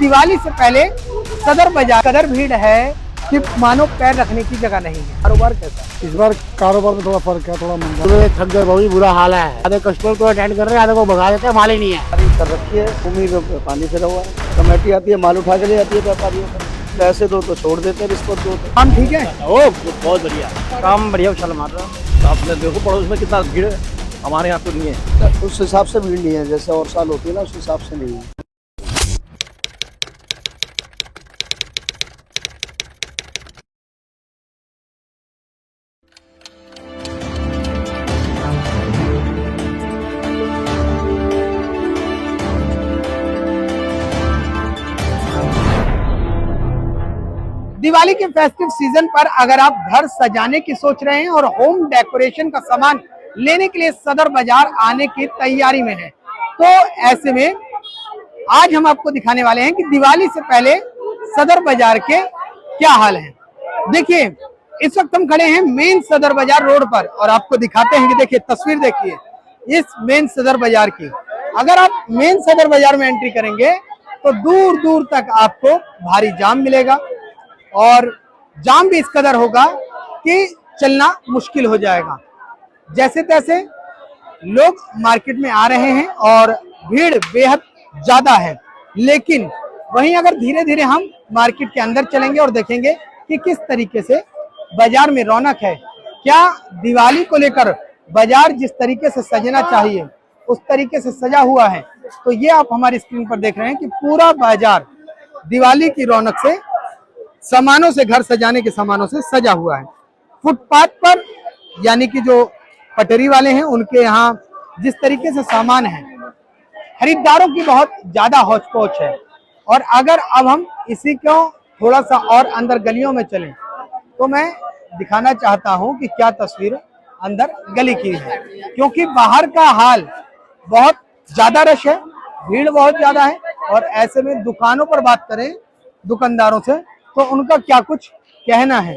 दिवाली से पहले सदर बाजार कदर भीड़ है कि मानो पैर रखने की जगह नहीं है। कारोबार कैसा है? इस बार कारोबार में थोड़ा फर्क है, थोड़ा मंदा थक गए, बहुत बुरा हाल है। आधे कस्टमर को अटेंड कर रहे हैं, आधे को भगा देते हैं, माल ही नहीं है। कर रखी है, उम्मीद पानी से रहा है। कमेटी आती है, माल उठा के ले जाती है व्यापारियों को, पैसे दो तो छोड़ देते हैं, रिश्वत दो तो। काम ठीक है? ओ बहुत बढ़िया काम, बढ़िया उछाल मार रहा। आपने देखो पड़ोस में कितना भीड़ है, हमारे यहाँ तो नहीं है। उस हिसाब से भीड़ नहीं है, जैसे और साल होती है ना, उस हिसाब से नहीं है। दिवाली के फेस्टिव सीजन पर अगर आप घर सजाने की सोच रहे हैं और होम डेकोरेशन का सामान लेने के लिए सदर बाजार आने की तैयारी में हैं, तो ऐसे में आज हम आपको दिखाने वाले हैं कि दिवाली से पहले सदर बाजार के क्या हाल हैं। देखिए, इस वक्त हम खड़े हैं मेन सदर बाजार रोड पर और आपको दिखाते हैं कि देखिए, तस्वीर देखिए इस मेन सदर बाजार की। अगर आप मेन सदर बाजार में एंट्री करेंगे तो दूर दूर तक आपको भारी जाम मिलेगा और जाम भी इस कदर होगा कि चलना मुश्किल हो जाएगा। जैसे तैसे लोग मार्केट में आ रहे हैं और भीड़ बेहद ज्यादा है, लेकिन वहीं अगर धीरे धीरे हम मार्केट के अंदर चलेंगे और देखेंगे कि किस तरीके से बाजार में रौनक है, क्या दिवाली को लेकर बाजार जिस तरीके से सजना चाहिए उस तरीके से सजा हुआ है, तो ये आप हमारी स्क्रीन पर देख रहे हैं कि पूरा बाजार दिवाली की रौनक से, सामानों से, घर सजाने के सामानों से सजा हुआ है। फुटपाथ पर यानी कि जो पटरी वाले हैं उनके यहाँ जिस तरीके से सामान है, खरीदारों की बहुत ज्यादा हौच पौच है। और अगर अब हम इसी को थोड़ा सा और अंदर गलियों में चलें तो मैं दिखाना चाहता हूं कि क्या तस्वीर अंदर गली की है, क्योंकि बाहर का हाल बहुत ज्यादा रश है, भीड़ बहुत ज्यादा है। और ऐसे में दुकानों पर बात करें दुकानदारों से तो उनका क्या कुछ कहना है।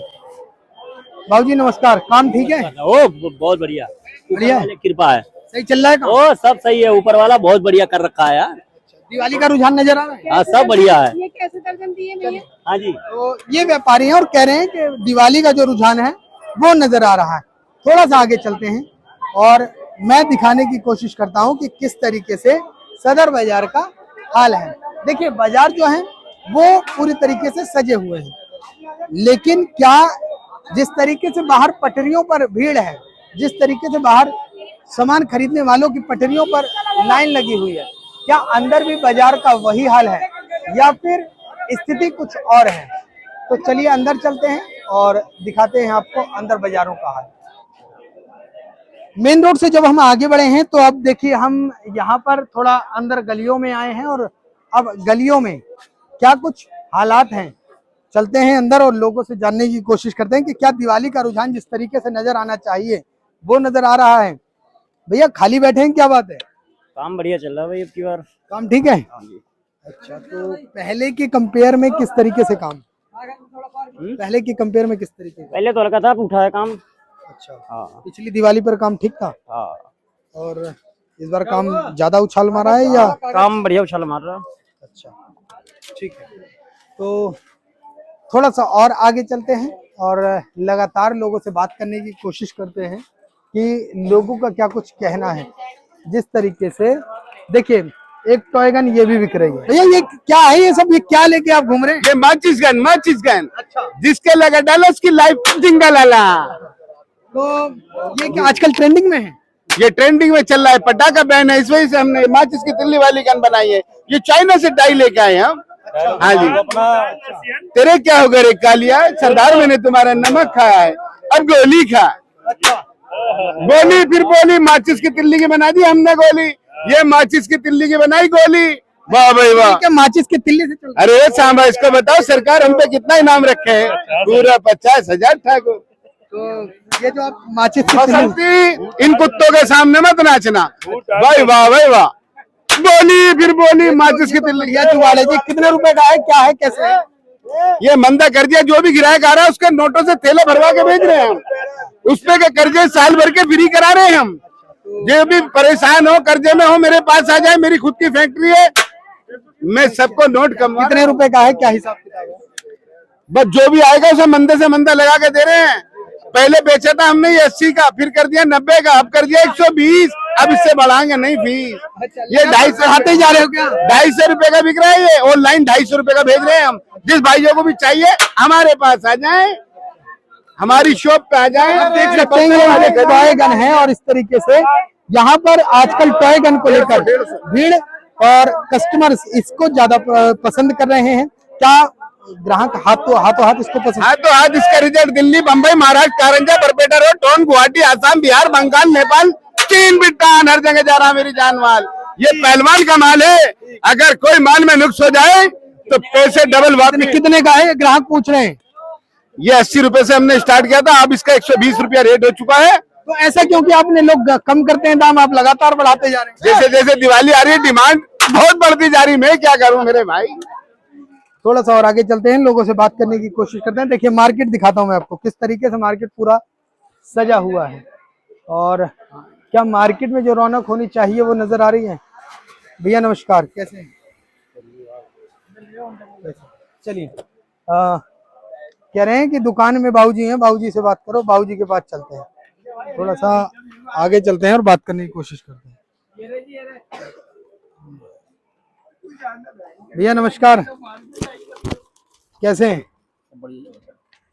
बाबूजी नमस्कार, काम ठीक है? ओ बहुत बढ़िया, बढ़िया है, कृपा है, सही चल रहा है काम? ओ सब सही है, ऊपर वाला बहुत बढ़िया कर रखा है यार। दिवाली का रुझान नजर आ रहा है? हाँ सब बढ़िया है। ये कैसे दर्जन दिए भैया? हाँ जी, तो ये व्यापारी हैं और कह रहे हैं कि दिवाली का जो रुझान है वो नजर आ रहा है। थोड़ा सा आगे चलते हैं और मैं दिखाने की कोशिश करता हूँ कि किस तरीके से सदर बाजार का हाल है। देखिए, बाजार जो है वो पूरी तरीके से सजे हुए हैं, लेकिन क्या जिस तरीके से बाहर पटरियों पर भीड़ है, जिस तरीके से बाहर सामान खरीदने वालों की पटरियों पर लाइन लगी हुई है, क्या अंदर भी बाजार का वही हाल है या फिर स्थिति कुछ और है? तो चलिए अंदर चलते हैं और दिखाते हैं आपको अंदर बाजारों का हाल। मेन रोड से जब हम आगे बढ़े हैं तो अब देखिए, हम यहाँ पर थोड़ा अंदर गलियों में आए हैं और अब गलियों में क्या कुछ हालात हैं, चलते हैं अंदर और लोगों से जानने की कोशिश करते हैं कि क्या दिवाली का रुझान जिस तरीके से नजर आना चाहिए वो नजर आ रहा है। भैया खाली बैठे हैं, क्या बात है? काम बढ़िया चल रहा है भाई, अब की बार काम ठीक है? अच्छा, तो पहले के कंपेयर में किस तरीके से काम, पहले के कंपेयर में किस तरीके से? पहले तो लगातार उठा है काम। अच्छा, हाँ पिछली दिवाली पर काम ठीक था हाँ, और इस बार काम ज्यादा उछाल मारा है या? काम बढ़िया उछाल मार रहा। अच्छा, ठीक है। तो थोड़ा सा और आगे चलते हैं और लगातार लोगों से बात करने की कोशिश करते हैं कि लोगों का क्या कुछ कहना है। जिस तरीके से देखिए, एक टॉय गन ये भी बिक रही है। भैया ये क्या है, ये सब ये क्या लेके आप घूम रहे हैं? ये माचिस गन। अच्छा, जिसके लगा डाला उसकी लाइफ जिंगल आला। तो ये क्या आजकल ट्रेंडिंग में है? ये ट्रेंडिंग में चल रहा है, पटाखा बैन है, इस वजह से हमने माचिस की तिल्ली वाली गन बनाई है। ये चाइना से डाई लेके आए हम। हाँ जी, तेरे क्या होगा रे कालिया, सरदार मैंने तुम्हारा नमक खाया है, अब गोली खा। गोली फिर बोली, माचिस की तिल्ली की बना दी हमने गोली, ये माचिस की तिल्ली की बनाई गोली। वाह भाई वाह, क्या माचिस की तिल्ली से चल? अरे सांबा, इसको बताओ सरकार हम पे कितना इनाम रखे है? पूरा 50,000 ठाकुर। तो ये जो आप माचिस की तिल्ली, बसंती, इन कुत्तों के सामने मत नाचना। भाई वाह भाई वाह, बोली फिर बोली, माचिस की तिल्ली। ये जुगाड़े जी कितने रुपए का है, क्या है, कैसे है? ये मंदा कर दिया, जो भी गिरायक आ रहा है उसके नोटों से थैले भरवा के भेज रहे हैं हम। उस पे के कर्जे साल भर के फ्री करा रहे हैं हम। जो भी परेशान हो, कर्जे में हो, मेरे पास आ जाए, मेरी खुद की फैक्ट्री है, मैं सबको नोट करूंगा। कितने रुपए का है, क्या हिसाब किताब है? बस जो भी आएगा उसे मंदे से मंदा लगा के दे रहे हैं। पहले बेचा था हमने 80 का, फिर कर दिया 90 का, अब कर दिया 120। अब इससे बढ़ाएंगे नहीं फीस। ये 250 आते ही जा रहे हो क्या? 250 रुपए का बिक रहा है। ये ऑनलाइन 250 रुपए का भेज रहे हैं हम। जिस भाइयों को भी चाहिए हमारे पास आ जाए, हमारी शॉप पे आ जाए। आप देख सकते हैं ये टॉय गन है और इस तरीके से यहाँ पर आजकल टॉय गन को लेकर भीड़ और कस्टमर्स इसको ज्यादा पसंद कर रहे हैं। क्या ग्राहक हाथों हाथ इसको पसंद? हाँ, तो आज इसका रिजल्ट दिल्ली, बम्बई, महाराष्ट्र, कारंजा, बरपेटा रोड, टोन, गुवाहाटी, आसाम, बिहार, बंगाल, नेपाल, चीन, भूटान, हर जगह जा रहा मेरी जान माल। ये पहलवान का माल है। अगर कोई माल में नुक्स हो जाए तो पैसे डबल वापस। कितने का है ग्राहक पूछ रहे हैं? ये 80 रुपए से हमने स्टार्ट किया था, अब इसका 120 रुपया रेट हो चुका है। तो ऐसा क्योंकि आपने लोग कम करते हैं दाम, आप लगातार बढ़ाते जा रहे हैं। जैसे जैसे दिवाली आ रही है डिमांड बहुत बढ़ती जा रही। मैं क्या करूं मेरे भाई। थोड़ा सा और आगे चलते हैं, लोगों से बात करने की कोशिश करते हैं। देखिए मार्केट दिखाता हूं मैं आपको किस तरीके से मार्केट पूरा सजा हुआ है और क्या मार्केट में जो रौनक होनी चाहिए वो नजर आ रही है। भैया नमस्कार, कैसे हैं? चलिए कह रहे हैं कि दुकान में बाबूजी हैं, बाबूजी से बात करो। बाबूजी के पास चलते हैं, थोड़ा सा आगे चलते हैं और बात करने की कोशिश करते हैं। भैया नमस्कार, कैसे हैं?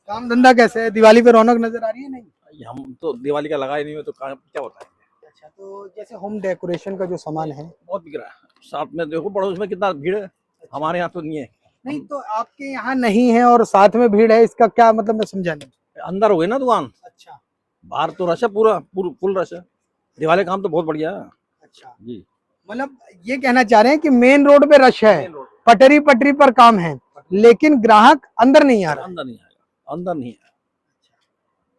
काम धंधा कैसे है? दिवाली पे रौनक नजर आ रही है? नहीं, हम तो दिवाली का लगाए नहीं है तो क्या होता है। अच्छा, तो जैसे होम डेकोरेशन का जो सामान है बहुत बिक रहा है। साथ में देखो पड़ोस में कितना भीड़ है, हमारे यहाँ तो नहीं है। नहीं, तो आपके यहाँ नहीं है और साथ में भीड़ है, इसका क्या मतलब? मैं समझा नहीं। अंदर हो गई ना दुकान, अच्छा बाहर तो रश है, पूरा फुल रश है। दिवाली काम तो बहुत बढ़िया है। अच्छा, जी, मतलब ये कहना चाह रहे हैं कि मेन रोड पे रश है, पटरी पर काम है, लेकिन ग्राहक अंदर नहीं आ रहा। अंदर नहीं आएगा, अंदर नहीं है।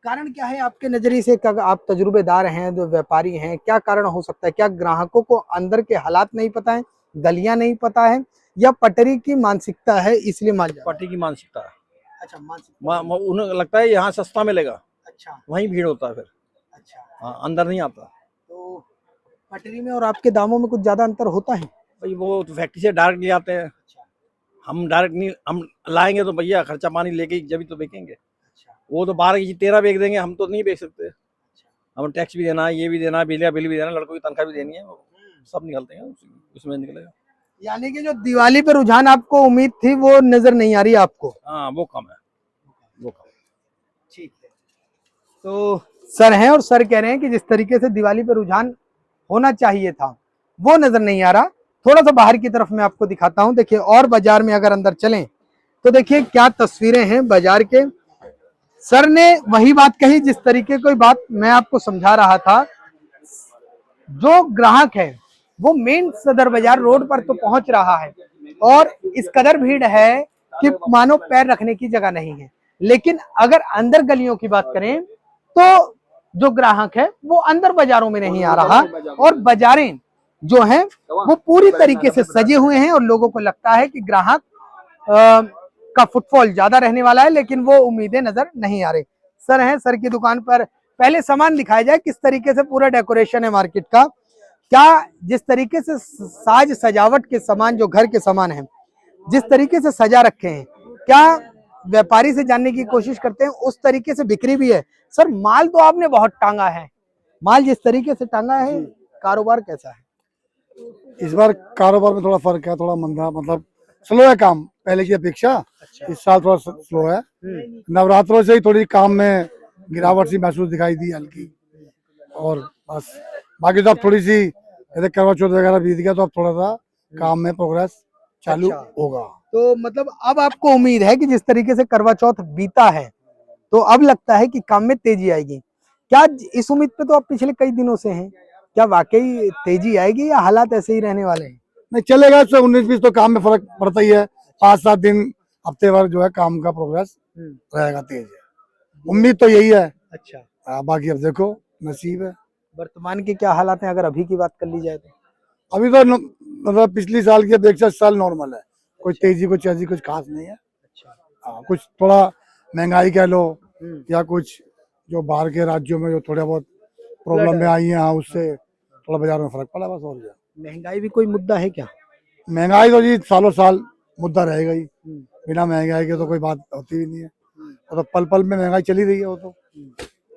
कारण क्या है आपके नजरिए से? आप तजुर्बेदार हैं, जो व्यापारी हैं, क्या कारण हो सकता है? क्या ग्राहकों को अंदर के हालात नहीं पता है, गलियां नहीं पता है, या पटरी की मानसिकता है इसलिए माल जा? पार्टी की मानसिकता है। अच्छा, मानसिकता। उन्हें लगता है यहाँ सस्ता मिलेगा, अच्छा वहीं भीड़ होता है फिर। अच्छा, हाँ, अंदर नहीं आता। तो पटरी में और आपके दामों में कुछ ज्यादा अंतर होता है? भाई वो तो फैक्ट्री से डायरेक्ट ले आते हैं, हम डायरेक्ट नहीं, हम लाएंगे तो भैया खर्चा पानी लेके जब तो बेचेंगे। वो तो 12 की चीज 13 बेच देंगे, हम तो नहीं बेच सकते। हमें टैक्स भी देना है, ये भी देना है, बिल भी देना है, लड़कों की तनख्वाह भी देनी है, सब निकलते हैं, उसमें निकलेगा। यानी कि जो दिवाली पे रुझान आपको उम्मीद थी वो नजर नहीं आ रही आपको? हाँ, वो कम है, वो कम। ठीक है, तो सर हैं और सर कह रहे हैं कि जिस तरीके से दिवाली पे रुझान होना चाहिए था वो नजर नहीं आ रहा। थोड़ा सा बाहर की तरफ मैं आपको दिखाता हूं। देखिए और बाजार में अगर अंदर चलें तो देखिए क्या तस्वीरें हैं बाजार के। सर ने वही बात कही जिस तरीके की बात मैं आपको समझा रहा था। जो ग्राहक है वो मेन सदर बाजार रोड पर तो पहुंच रहा है और इस कदर भीड़ है कि मानो पैर रखने की जगह नहीं है। लेकिन अगर अंदर गलियों की बात करें तो जो ग्राहक है वो अंदर बाजारों में नहीं आ रहा और बाजारें जो हैं वो पूरी तरीके से सजे हुए हैं और लोगों को लगता है कि ग्राहक का फुटफॉल ज्यादा रहने वाला है, लेकिन वो उम्मीदें नजर नहीं आ रही। सर हैं, सर की दुकान पर पहले सामान दिखाया जाए, किस तरीके से पूरा डेकोरेशन है मार्केट का। क्या जिस तरीके से साज सजावट के सामान, जो घर के सामान हैं, जिस तरीके से सजा रखे हैं, क्या व्यापारी से जानने की कोशिश करते हैं उस तरीके से बिक्री भी है? सर माल तो आपने बहुत टांगा है, माल जिस तरीके से टांगा है, कारोबार कैसा है? इस बार कारोबार में थोड़ा फर्क है, थोड़ा मंदा, मतलब स्लो है काम पहले की अपेक्षा। इस साल थोड़ा स्लो है। नवरात्रों से ही थोड़ी काम में गिरावट सी महसूस दिखाई दी हल्की, और बस बाकी तो अब थोड़ी सी जैसे करवा चौथ वगैरह बीत गया तो अब थोड़ा सा काम में प्रोग्रेस चालू होगा। तो मतलब अब आपको उम्मीद है कि जिस तरीके से करवा चौथ बीता है तो अब लगता है कि काम में तेजी आएगी। क्या इस उम्मीद पे तो आप पिछले कई दिनों से हैं, क्या वाकई तेजी आएगी या हालात ऐसे ही रहने वाले हैं? नहीं चलेगा, 19-20 तो काम में फर्क पड़ता ही है। 5-7 दिन हफ्ते भर जो है काम का प्रोग्रेस रहेगा तेज है, उम्मीद तो यही है। अच्छा, बाकी अब देखो नसीब है। वर्तमान के क्या हालात हैं अगर अभी की बात कर ली जाए तो? अभी तो मतलब पिछली साल की अपेक्षा इस साल नॉर्मल है, कोई तेजी कुछ ऐसी कुछ खास नहीं है। अच्छा, कुछ थोड़ा महंगाई कह लो या कुछ जो बाहर के राज्यों में जो थोड़ा बहुत प्रॉब्लम में आई है, हाँ उससे थोड़ा बाजार में फर्क पड़ा बस, और क्या। महंगाई भी कोई मुद्दा है क्या? महंगाई तो जी सालों साल मुद्दा रहेगा ही। बिना महंगाई के तो कोई बात होती ही नहीं है। वो तो पल पल में महंगाई चली रही है। वो तो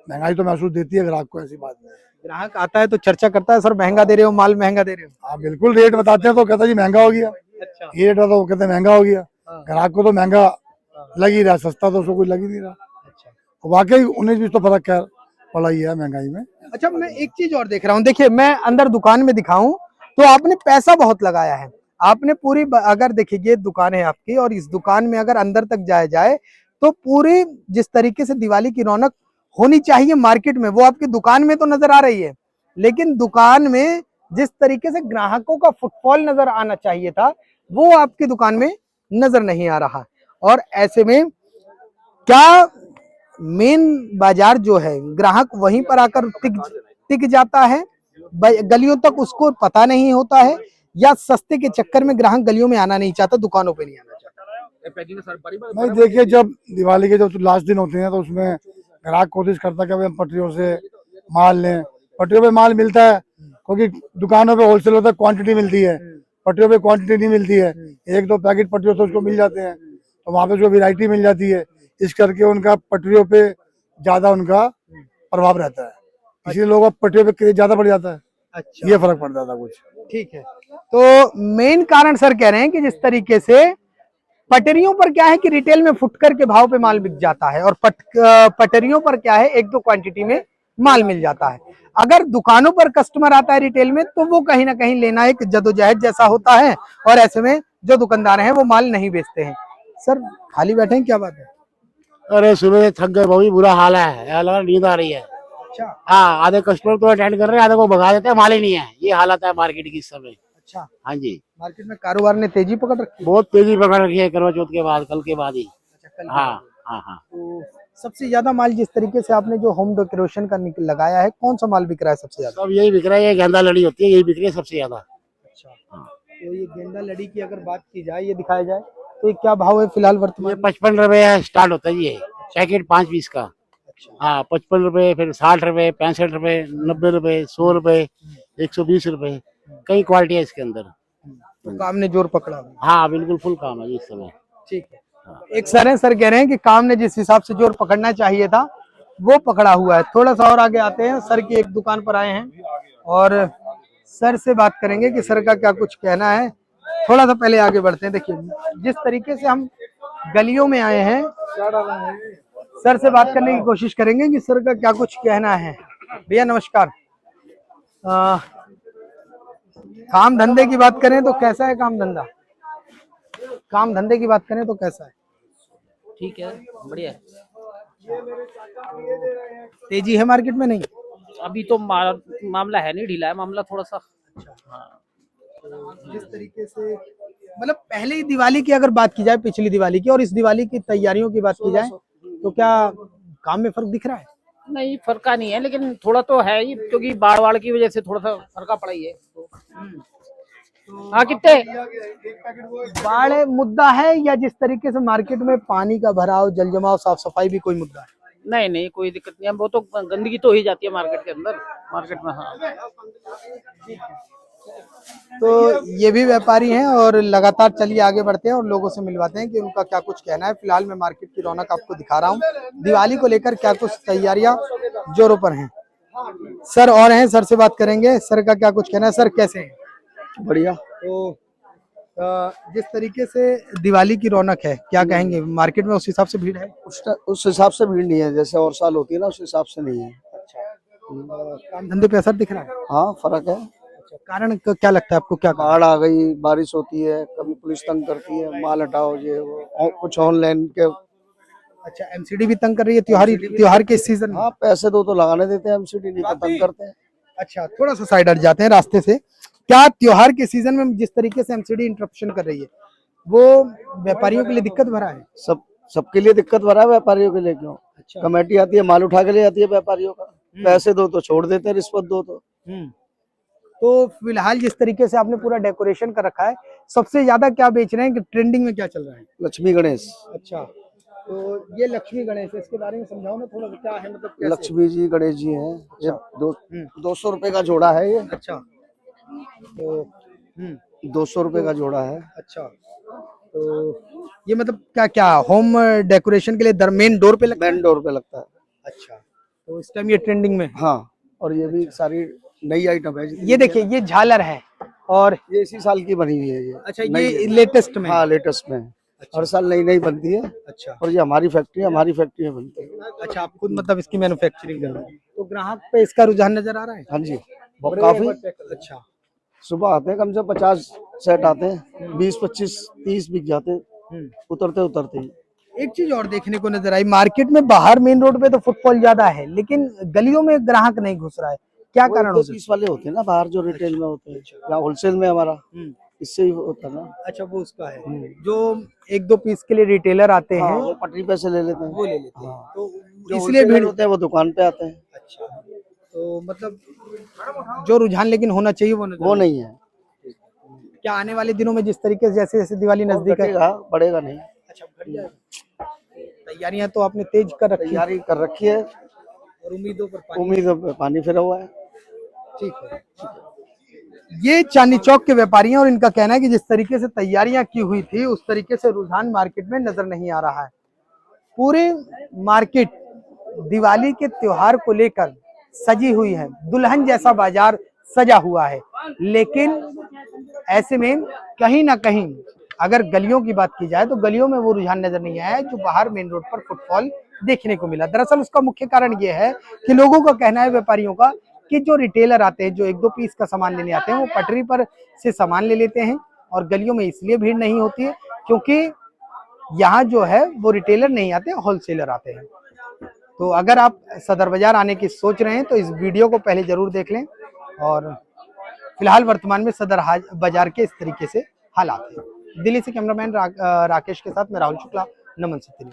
महंगाई तो महसूस देती है ग्राहक को, ऐसी बात नहीं है। ग्राहक आता है तो चर्चा करता है, सर महंगा दे रहे हो, माल महंगा दे रहे हो। हाँ बिल्कुल, रेट बताते हैं तो कहता जी महंगा हो गया। अच्छा। ये रेट तो कहते महंगा हो गया। ग्राहक को तो महंगा लग ही रहा, सस्ता तो उसको कुछ लग ही नहीं रहा। अच्छा। वाकई 19-20 तो फर्क क्या पड़ा ही है महंगाई में। अच्छा, मैं एक चीज और देख रहा हूँ, देखिए मैं अंदर दुकान में दिखाऊं तो आपने पैसा बहुत लगाया है। आपने पूरी अगर देखिए ये दुकान है आपकी, और इस दुकान में अगर अंदर तक जाया जाए तो पूरी जिस तरीके से दिवाली की रौनक होनी चाहिए मार्केट में, वो आपकी दुकान में तो नजर आ रही है, लेकिन दुकान में जिस तरीके से ग्राहकों का फुटफॉल नजर आना चाहिए था, वो आपकी दुकान में नजर नहीं आ रहा। और ऐसे में क्या मेन बाजार जो है, ग्राहक वहीं पर आकर टिक जाता है, गलियों तक उसको पता नहीं होता है, या सस्ते के चक्कर में ग्राहक गलियों में आना नहीं चाहता, दुकानों पे नहीं आना चाहता। नहीं देखिए, जब दिवाली के जब लास्ट दिन होते हैं तो उसमें ग्राहक कोशिश करता है कि भाई हम पटरियों से माल लें। पटरियों पे माल मिलता है क्योंकि दुकानों पे होलसेल होता है, क्वांटिटी मिलती है। पटरियों पे क्वांटिटी नहीं मिलती है, 1-2 पैकेट पटरियों से उसको मिल जाते हैं, तो वहाँ पे उसको वैरायटी मिल जाती है। इस करके उनका पटरियों पे ज्यादा उनका प्रभाव रहता है, इसलिए लोगों का पटरियों पे क्रेज ज्यादा बढ़ जाता है। अच्छा, ये फर्क पड़ता था कुछ। ठीक है। तो मेन कारण सर कह रहे हैं कि जिस तरीके से पटरियों पर क्या है कि रिटेल में फुटकर के भाव पे माल बिक जाता है, और पटरियों पर क्या है 1-2 क्वांटिटी में माल मिल जाता है। अगर दुकानों पर कस्टमर आता है रिटेल में, तो वो कहीं ना कहीं लेना एक जदोजहद जैसा होता है, और ऐसे में जो दुकानदार हैं वो माल नहीं बेचते हैं। सर खाली बैठे हैं, क्या बात है? अरे सुबह थक गए, बहुत बुरा हाल है, ऐसा लग रहा नींद आ रही है। अच्छा। हाँ, आधे कस्टमर तो अटेंड कर रहे हैं, आधे को भगा देते हैं, माल ही नहीं है। ये हालत है मार्केट की इस समय। अच्छा, हाँ जी, मार्केट में कारोबार ने तेजी पकड़ रखी है। बहुत तेजी पकड़ रखी है करवा चौथ के बाद, कल के बाद ही। अच्छा, कल हाँ हाँ हाँ। तो सबसे ज्यादा माल जिस तरीके से आपने जो होम डेकोरेशन का लगाया है, कौन सा माल बिक रहा है सबसे ज्यादा? सब यही बिक रहा है, ये गेंदा लड़ी होती है, यही बिक रही है सबसे ज्यादा। अच्छा। तो ये गेंदा लड़ी की अगर बात की जाए, ये दिखाया जाए, तो ये क्या भाव है फिलहाल ये वर्तमान में? 55 रुपए स्टार्ट होता है ये पैकेट 5 पीस का। हाँ, 55 रुपए, फिर 60 रुपए, 65 रुपए, 90 रुपए, 100 रुपए, 120 रुपए, कई क्वालिटी है इसके अंदर। तो काम ने जोर पकड़ा हुआ है। हाँ बिल्कुल, फुल काम है जी इस समय। ठीक है। एक सर है, सर कह रहे हैं कि काम ने जिस हिसाब से जोर पकड़ना चाहिए था वो पकड़ा हुआ है। थोड़ा सा और आगे आते हैं, सर की एक दुकान पर आए हैं और सर से बात करेंगे कि सर का क्या कुछ कहना है। थोड़ा सा पहले आगे बढ़ते हैं। देखिए जिस तरीके से हम गलियों में आए हैं, सर से बात करने की कोशिश करेंगे कि सर का क्या कुछ कहना है। भैया नमस्कार। काम धंधे की बात करें तो कैसा है काम धंधा? काम धंधे की बात करें तो कैसा है? ठीक है, बढ़िया है। तेजी है मार्केट में? नहीं, अभी तो मामला है नहीं, ढीला है मामला थोड़ा सा। हाँ। जिस तरीके से मतलब पहले ही दिवाली की अगर बात की जाए, पिछली दिवाली की और इस दिवाली की तैयारियों की बात की जाए, तो क्या काम में फर्क दिख रहा है? नहीं, फर्का नहीं है, लेकिन थोड़ा तो है ही, क्योंकि बाढ़ की वजह से थोड़ा सा फर्का पड़ा ही है। हाँ, कितने बाढ़ मुद्दा है या जिस तरीके से मार्केट में पानी का भराव, जल जमाव, साफ सफाई भी कोई मुद्दा है? नहीं नहीं, कोई दिक्कत नहीं है। वो तो गंदगी तो ही जाती है मार्केट के अंदर, मार्केट में। हाँ, तो ये भी व्यापारी हैं और लगातार चलिए आगे बढ़ते हैं और लोगों से मिलवाते हैं कि उनका क्या कुछ कहना है। फिलहाल मैं मार्केट की रौनक आपको दिखा रहा हूँ। दिवाली को लेकर क्या कुछ तैयारियां जोरों पर हैं। सर और हैं, सर से बात करेंगे। सर का क्या कुछ कहना है? सर कैसे हैं? बढ़िया। तो जिस तरीके से दिवाली की रौनक है, क्या कहेंगे? मार्केट में उस हिसाब से भीड़ है? उस हिसाब से भीड़ नहीं है, जैसे और साल होती है ना, उस हिसाब से नहीं है। काम धंधे पे असर दिख रहा है? हाँ, फर्क है। कारण क्या लगता है आपको? क्या बाढ़ आ गई, बारिश होती है, कभी पुलिस तंग करती है, माल हटाओ ये वो, और कुछ ऑनलाइन के। अच्छा, एमसीडी भी तंग कर रही है त्योहार के सीजन में? हाँ, पैसे दो तो लगाने देते हैं, एमसीडी नहीं तो तंग करते हैं। अच्छा, थोड़ा सा साइड हट जाते हैं रास्ते से। क्या त्योहार के सीजन में जिस तरीके से एमसीडी इंटरप्शन कर रही है, वो व्यापारियों के लिए दिक्कत भरा है? सबके लिए दिक्कत भरा है, व्यापारियों के लिए क्यों? अच्छा। कमेटी आती है, माल उठा के ले जाती है व्यापारियों का। पैसे दो तो छोड़ देते हैं, रिश्वत दो तो फिलहाल जिस तरीके से आपने पूरा डेकोरेशन कर रखा है, सबसे ज्यादा क्या बेच रहे हैं? कि ट्रेंडिंग में क्या चल रहा है? लक्ष्मी गणेश। अच्छा, तो ये लक्ष्मी गणेष है, इसके बारे में समझाओ ना थोड़ा, क्या है मतलब कैसे? लक्ष्मी जी गणेश जी हैं। ये 200 रुपए का जोड़ा है ये। अच्छा, तो 200 रुपए का जोड़ा है। अच्छा, तो ये मतलब क्या क्या होम डेकोरेशन के लिए मेन डोर पे लगता है? मेन डोर पे लगता है। अच्छा, तो इस टाइम ये ट्रेंडिंग में है। हाँ, और ये भी सारी नई आइटम है। ये देखिए, ये झालर है और ये इसी साल की बनी हुई है ये। अच्छा, नई ये है। लेटेस्ट में? हाँ, लेटेस्ट में है। हर साल नई नई बनती है। अच्छा और ये हमारी फैक्ट्री में बनती है। अच्छा, आप खुद मतलब इसकी मैन्युफैक्चरिंग कर रहे हैं, तो ग्राहक पे इसका रुझान नजर आ रहा है? हाँ जी, बहुत काफी। अच्छा, सुबह आते हैं, कम से 50 सेट आते हैं, 20, 25, 30 बिक जाते हैं उतरते उतरते ही। एक चीज और देखने को नजर आई, मार्केट में बाहर मेन रोड पे तो फुटफॉल ज्यादा है, लेकिन गलियों में ग्राहक नहीं घुस रहा है, क्या वो कारण हो 1-2 पीस वाले होते हैं ना बाहर, जो रिटेल में होते हैं या होलसेल में हमारा, इससे ही होता है ना। अच्छा, वो उसका है जो 1-2 पीस के लिए रिटेलर आते हाँ, हैं, वो पटरी पे से ले लेते हैं। वो ले लेते हैं, हाँ। तो जो इसलिए wholesaler भीड़ होते हैं वो दुकान पे आते हैं। अच्छा, तो मतलब जो रुझान लेकिन होना चाहिए वो वो नहीं है। क्या आने वाले दिनों में जिस तरीके से जैसे जैसे दिवाली और नजदीक है? घटेगा, बढ़ेगा नहीं। अच्छा, बढ़ जाएगा। तैयारियां तो आपने तेज कर रखी है तैयारी कर रखी है, और उम्मीदों पर पानी। उम्मीद है पानी फिरा हुआ है। ठीक है। ये चांदनी चौक के व्यापारी हैं और इनका कहना है कि जिस तरीके से तैयारियां की हुई थी उस तरीके से रुझान मार्केट में नजर नहीं आ रहा है। पूरे मार्केट दिवाली के त्योहार को लेकर सजी हुई है, दुल्हन जैसा बाजार सजा हुआ है, लेकिन ऐसे में कहीं ना कहीं अगर गलियों की बात की जाए तो गलियों में वो रुझान नजर नहीं आया जो बाहर मेन रोड पर फुटफॉल देखने को मिला। दरअसल उसका मुख्य कारण ये है कि लोगों का कहना है, व्यापारियों का, कि जो रिटेलर आते हैं, जो 1-2 पीस का सामान लेने आते हैं, वो पटरी पर से सामान ले लेते हैं और गलियों में इसलिए भीड़ नहीं होती है क्योंकि यहाँ जो है वो रिटेलर नहीं आते, होलसेलर आते हैं। तो अगर आप सदर बाजार आने की सोच रहे हैं तो इस वीडियो को पहले जरूर देख लें। और फिलहाल वर्तमान में सदर बाजार के इस तरीके से हालात हैं। दिल्ली से कैमरामैन राकेश के साथ मैं राहुल शुक्ला, नमन सत्य।